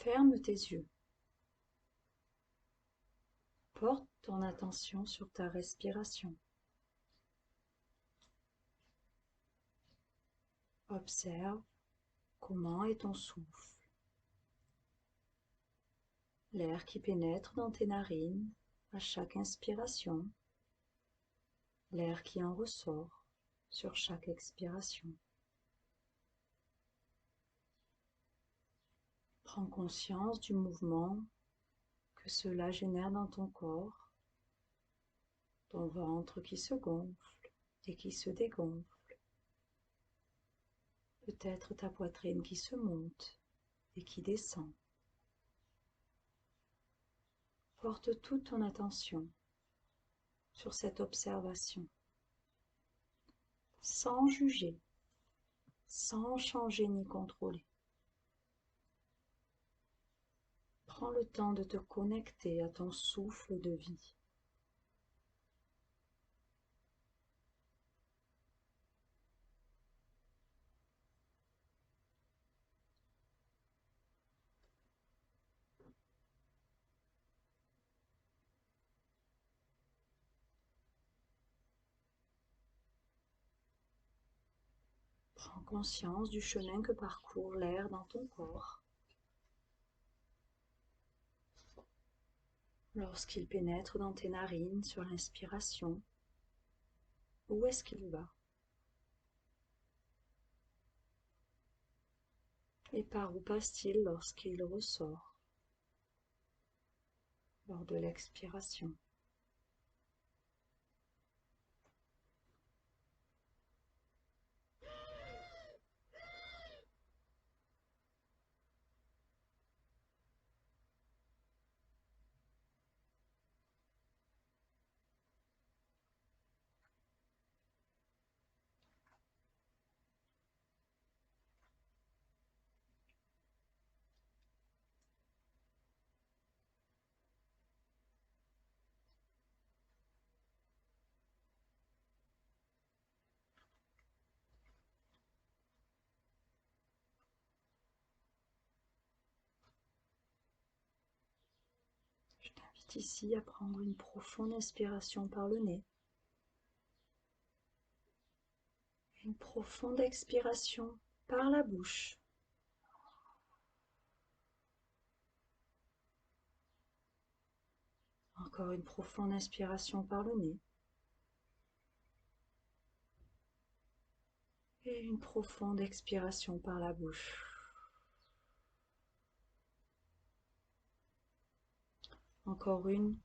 Ferme tes yeux. Porte ton attention sur ta respiration. Observe comment est ton souffle. L'air qui pénètre dans tes narines à chaque inspiration. L'air qui en ressort sur chaque expiration. Prends conscience du mouvement que cela génère dans ton corps, ton ventre qui se gonfle et qui se dégonfle, peut-être ta poitrine qui se monte et qui descend. Porte toute ton attention sur cette observation, sans juger, sans changer ni contrôler. Prends le temps de te connecter à ton souffle de vie. Prends conscience du chemin que parcourt l'air dans ton corps. Lorsqu'il pénètre dans tes narines sur l'inspiration, où est-ce qu'il va? Et par où passe-t-il lorsqu'il ressort, lors de l'expiration? Je t'invite ici à prendre une profonde inspiration par le nez, une profonde expiration par la bouche. Encore une profonde inspiration par le nez. Et une profonde expiration par la bouche. Encore une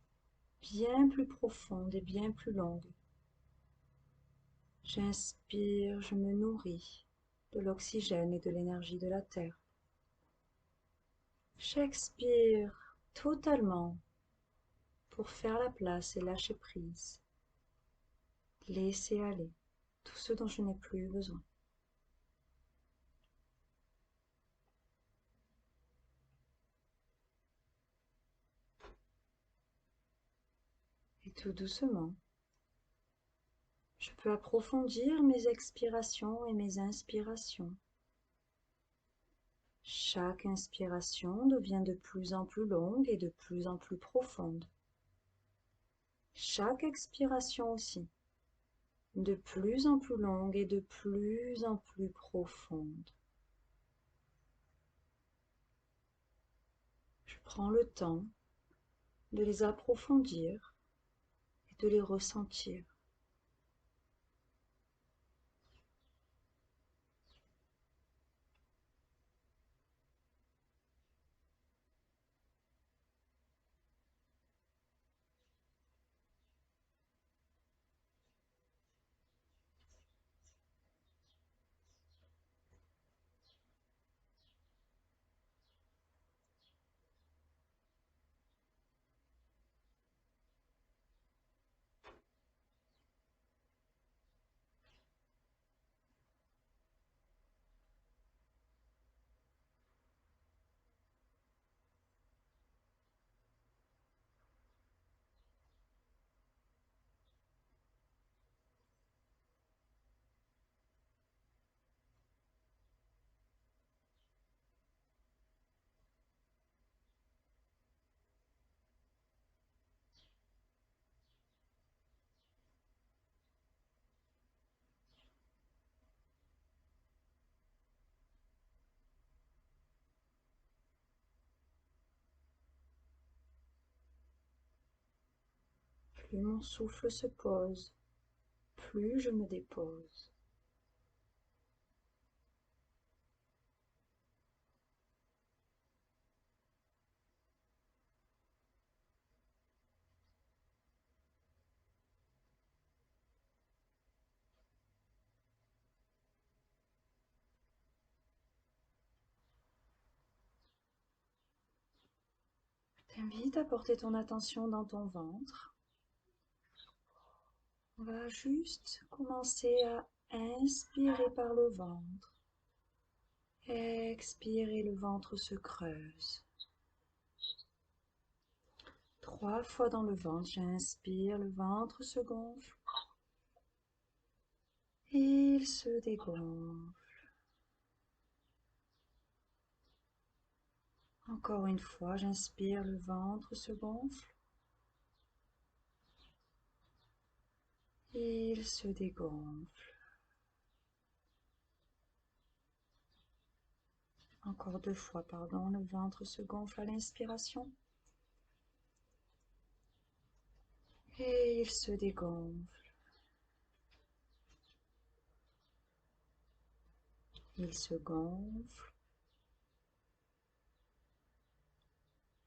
bien plus profonde et bien plus longue. J'inspire, je me nourris de l'oxygène et de l'énergie de la terre. J'expire totalement pour faire la place et lâcher prise. Laisser aller tout ce dont je n'ai plus besoin. Et tout doucement, je peux approfondir mes expirations et mes inspirations. Chaque inspiration devient de plus en plus longue et de plus en plus profonde. Chaque expiration aussi, de plus en plus longue et de plus en plus profonde. Je prends le temps de les approfondir et de les ressentir. Plus mon souffle se pose, plus je me dépose. Je t'invite à porter ton attention dans ton ventre. On va juste commencer à inspirer par le ventre. Expirer, le ventre se creuse. 3 fois dans le ventre, j'inspire, le ventre se gonfle. Et il se dégonfle. Encore une fois, j'inspire, le ventre se gonfle. Et il se dégonfle. Encore 2 fois, pardon, le ventre se gonfle à l'inspiration. Et il se dégonfle. Il se gonfle.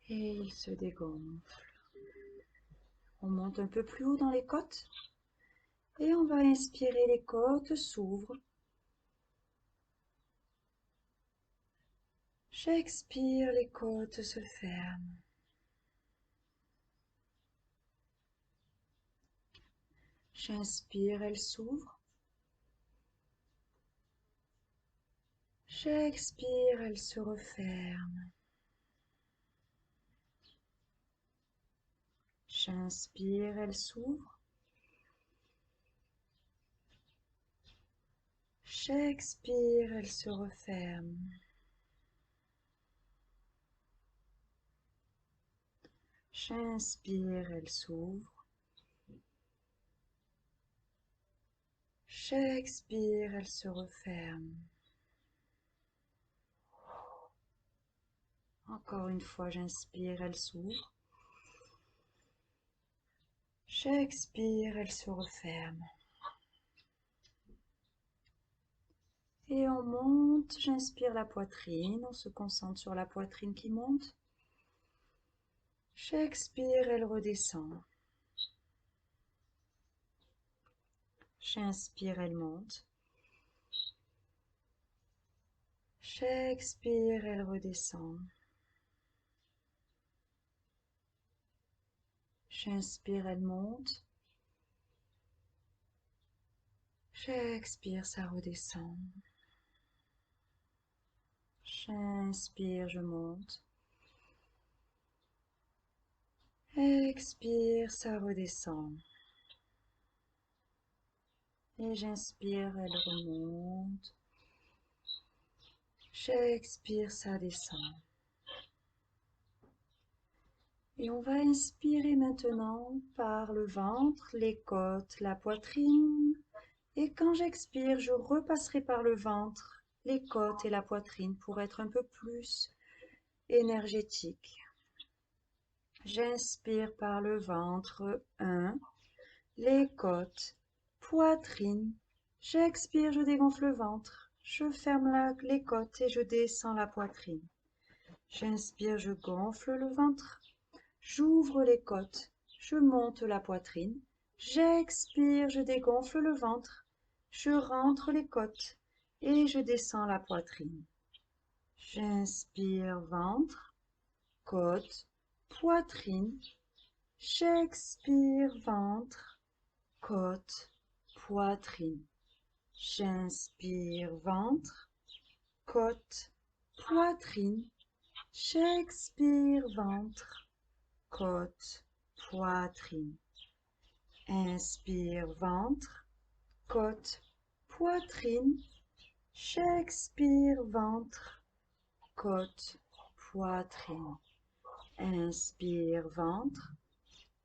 Et il se dégonfle. On monte un peu plus haut dans les côtes. Et on va inspirer, les côtes s'ouvrent. J'expire, les côtes se ferment. J'inspire, elles s'ouvrent. J'expire, elles se referment. J'inspire, elles s'ouvrent. J'expire, elles se referment. J'inspire, elles s'ouvrent. J'expire, elles se referment. Encore une fois, j'inspire, elles s'ouvrent. J'expire, elles se referment. Et on monte, j'inspire la poitrine, on se concentre sur la poitrine qui monte. J'expire, elle redescend. J'inspire, elle monte. J'expire, elle redescend. J'inspire, elle monte. J'expire, ça redescend. J'inspire, je monte. Expire, ça redescend. Et j'inspire, elle remonte. J'expire, ça descend. Et on va inspirer maintenant par le ventre, les côtes, la poitrine. Et quand j'expire, je repasserai par le ventre, les côtes et la poitrine pour être un peu plus énergétique. J'inspire par le ventre, 1, les côtes, poitrine. J'expire, je dégonfle le ventre. Je ferme les côtes et je descends la poitrine. J'inspire, je gonfle le ventre. J'ouvre les côtes, je monte la poitrine. J'expire, je dégonfle le ventre. Je rentre les côtes et je descends la poitrine. J'inspire, ventre, côte, poitrine. J'expire, ventre, côte, poitrine. J'inspire, ventre, côte, poitrine. J'expire, ventre, côte, poitrine. Inspire, ventre, côte, poitrine. J'expire, ventre, côte, poitrine. Inspire, ventre,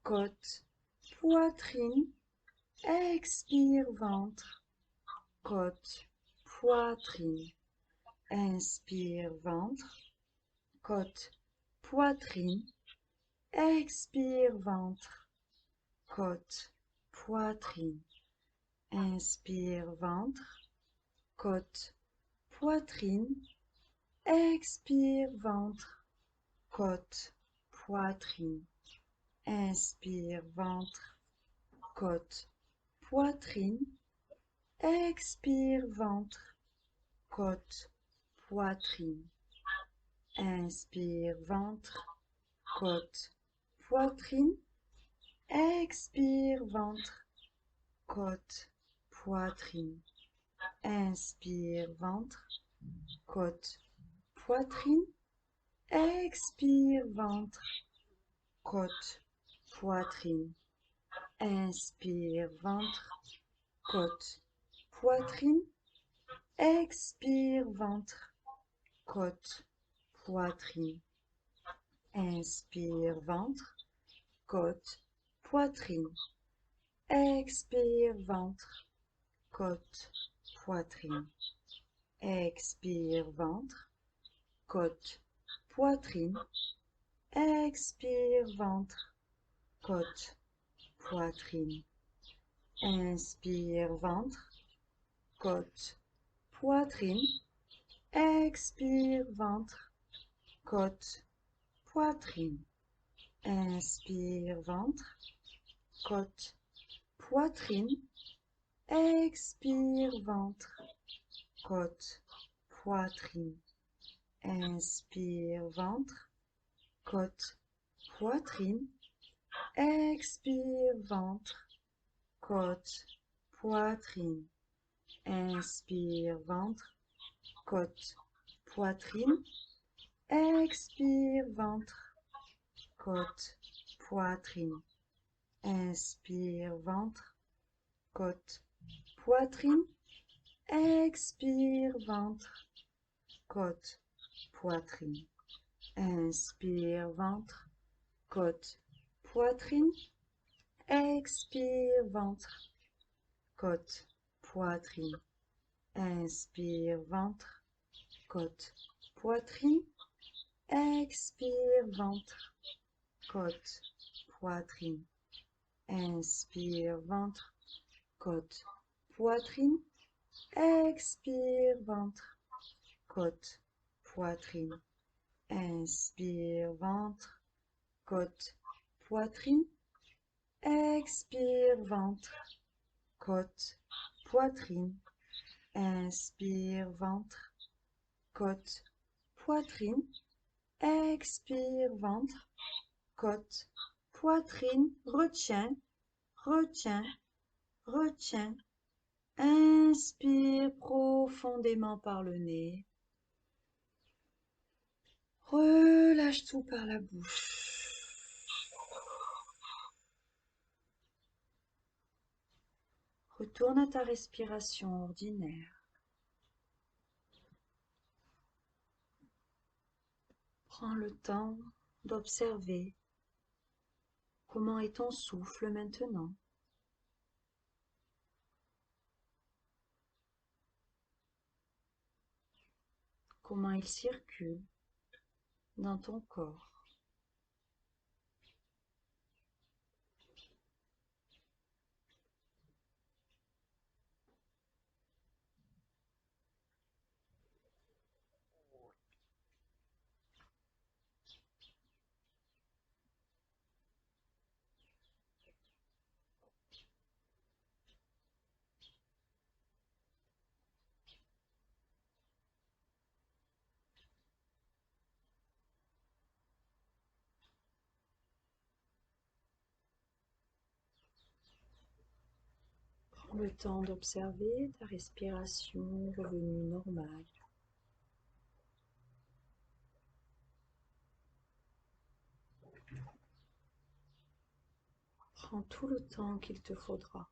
côte, poitrine. Expire, ventre, côte, poitrine. Inspire, ventre, côte, poitrine. Expire, ventre, côte, poitrine. Inspire, ventre, côte, poitrine. Expire, ventre, côte, poitrine. Inspire, ventre, côte, poitrine. Expire, ventre, côte, poitrine. Inspire, ventre, côte, poitrine. Expire, ventre, côte, poitrine. Inspire, ventre, côte, poitrine. Expire, ventre, côte, poitrine. Inspire, ventre, côte, poitrine. Expire, ventre, côte, poitrine. Inspire, ventre, côte, poitrine. Expire, ventre, côte, poitrine. Expire, ventre, côte, poitrine. Expire, ventre, côte, poitrine. Inspire, ventre, côte, poitrine. Expire, ventre, côte, poitrine. Inspire, ventre, côte, poitrine. Expire, ventre, côte, poitrine. Inspire, ventre, côte, poitrine. Expire, ventre, côte, poitrine. Inspire, ventre, côte, poitrine. Expire, ventre, côte, poitrine. Inspire, ventre, côte, poitrine. Expire, ventre, côte, poitrine. Inspire, ventre, côte, poitrine. Expire, ventre, côte, poitrine. Inspire, ventre, côte, poitrine. Expire, ventre, côte, poitrine. Inspire, ventre, côte, poitrine. Expire, ventre, côte, poitrine. Inspire, ventre, côte, poitrine. Expire, ventre, côte, poitrine. Inspire, ventre, côte, poitrine. Expire, ventre, côte, poitrine. Retiens, retiens, retiens. Inspire profondément par le nez. Relâche tout par la bouche. Retourne à ta respiration ordinaire. Prends le temps d'observer comment est ton souffle maintenant. Comment il circule dans ton corps. Prends le temps d'observer ta respiration revenue normale. Prends tout le temps qu'il te faudra.